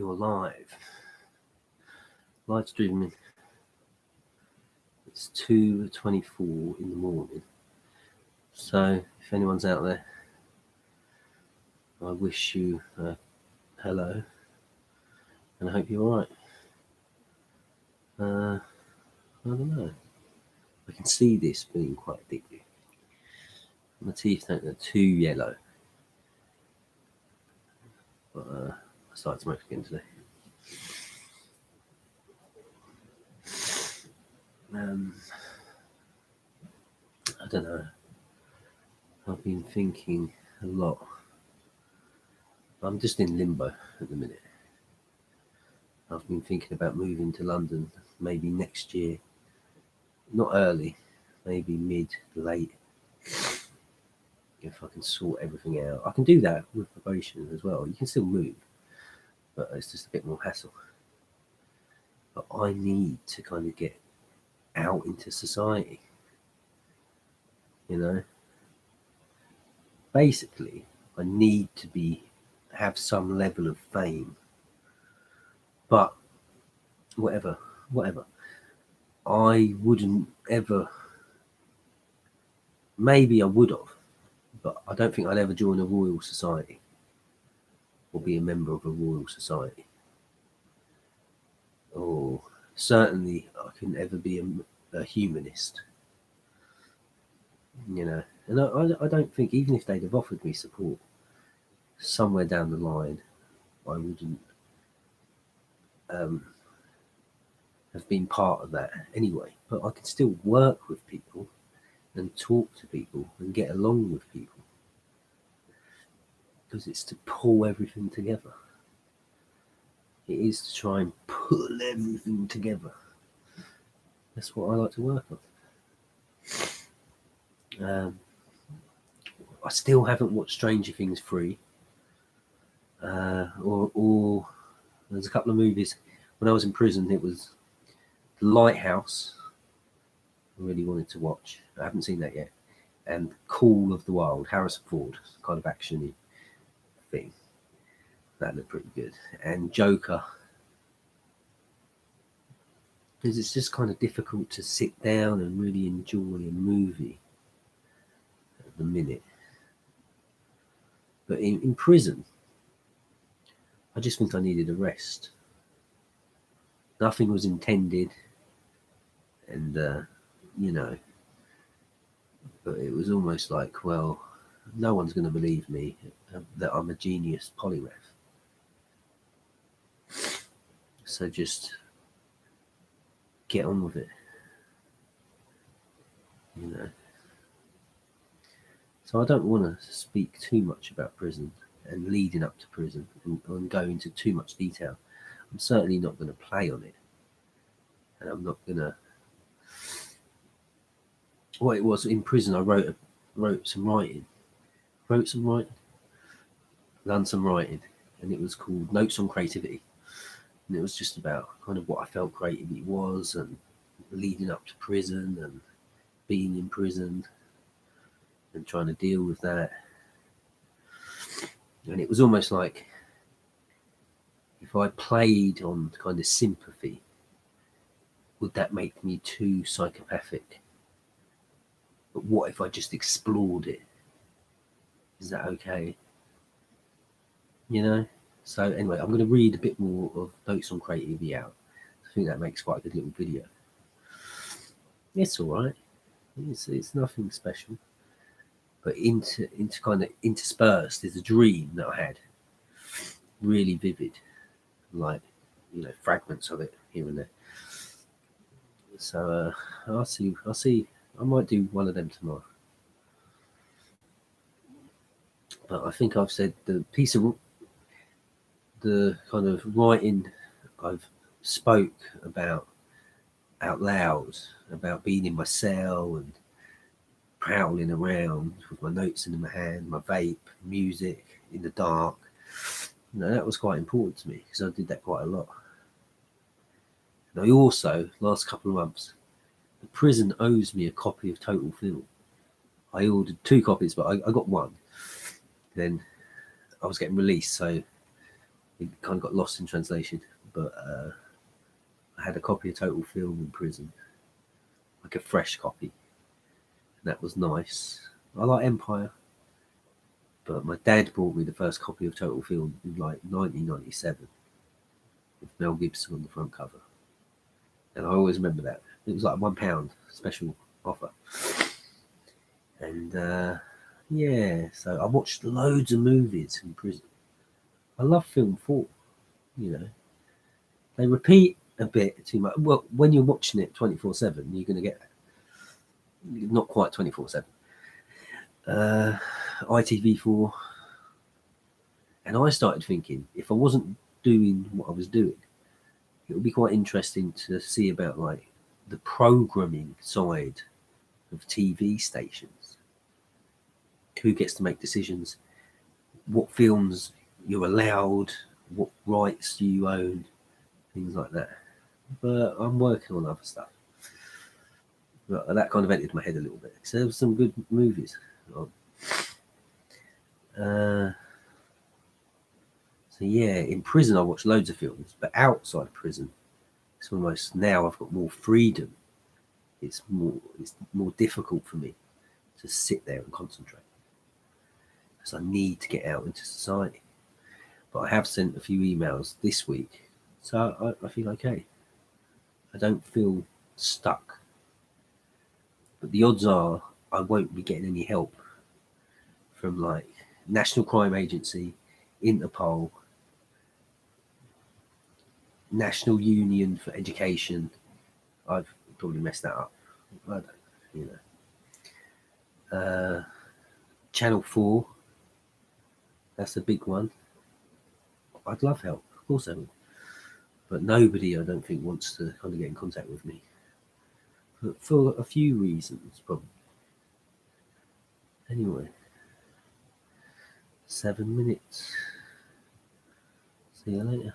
you're live streaming. It's 2:24 in the morning. So if anyone's out there, I wish you hello, and I hope you're all right. I don't know. I can see this being quite addictive. My teeth don't look too yellow, but I started smoking again today. I don't know. I've been thinking a lot. I'm just in limbo at the minute. I've been thinking about moving to London maybe next year. Not early, maybe mid, late. If I can sort everything out. I can do that with probation as well. You can still move, but it's just a bit more hassle. But I need to kind of get out into society. You know? Basically, I need to have some level of fame. But whatever. I wouldn't ever. Maybe I would have, but I don't think I'd ever join a royal society or be a member of a royal society. Or certainly I couldn't ever be a humanist. You know, and I don't think, even if they'd have offered me support, somewhere down the line, I wouldn't have been part of that anyway. But I could still work with people and talk to people and get along with people, because it's to pull everything together. It is to try and pull everything together. That's what I like to work on. I still haven't watched Stranger Things 3. Or there's a couple of movies. When I was in prison, it was The Lighthouse. I really wanted to watch. I haven't seen that yet. And Call of the Wild, Harrison Ford, kind of action-y thing. That looked pretty good. And Joker. Because it's just kind of difficult to sit down and really enjoy a movie at the minute. But in prison, I just think I needed a rest. Nothing was intended, and you know, but it was almost like, well, no one's going to believe me that I'm a genius polymath. So just get on with it, you know. So I don't want to speak too much about prison and leading up to prison and go into too much detail. I'm certainly not going to play on it, and I'm not going to. Well, it was in prison. I wrote some writing, done some writing, and it was called Notes on Creativity. And it was just about kind of what I felt creativity was, and leading up to prison and being in prison and trying to deal with that. And it was almost like if I played on kind of sympathy, would that make me too psychopathic? But what if I just explored it? Is that okay? You know? So anyway, I'm going to read a bit more of Notes on Creativity out. I think that makes quite a good little video. It's all right. It's nothing special. But into kind of interspersed is a dream that I had. Really vivid. Like, you know, fragments of it here and there. So I'll see. I might do one of them tomorrow. But I think I've said the piece of the kind of writing I've spoke about out loud, about being in my cell and prowling around with my notes in my hand, my vape, music in the dark. You know, that was quite important to me because I did that quite a lot. And I also, last couple of months, the prison owes me a copy of Total Film. I ordered 2 copies, but I got one. Then I was getting released, so It kind of got lost in translation, but I had a copy of Total Film in prison, like a fresh copy, and that was nice. I like Empire, but my dad bought me the first copy of Total Film in like 1997 with Mel Gibson on the front cover, and I always remember that. It was like £1 special offer, and yeah, so I watched loads of movies in prison. I love film 4, you know. They repeat a bit too much. Well, when you're watching it 24/7, you're going to get not quite 24/7. ITV4, and I started thinking if I wasn't doing what I was doing, it would be quite interesting to see about like the programming side of TV stations. Who gets to make decisions? What films you're allowed? What rights do you own? Things like that. But I'm working on other stuff. But that kind of entered my head a little bit. So there were some good movies. So yeah, in prison I watched loads of films, but outside prison, it's almost now I've got more freedom. It's more difficult for me to sit there and concentrate because I need to get out into society. But I have sent a few emails this week, so I feel okay. I don't feel stuck. But the odds are I won't be getting any help from like National Crime Agency, Interpol, National Union for Education. I've probably messed that up. I don't, you know. Channel 4, that's a big one. I'd love help, of course I would. But nobody, I don't think, wants to kind of get in contact with me. For a few reasons, probably. Anyway, 7 minutes. See you later.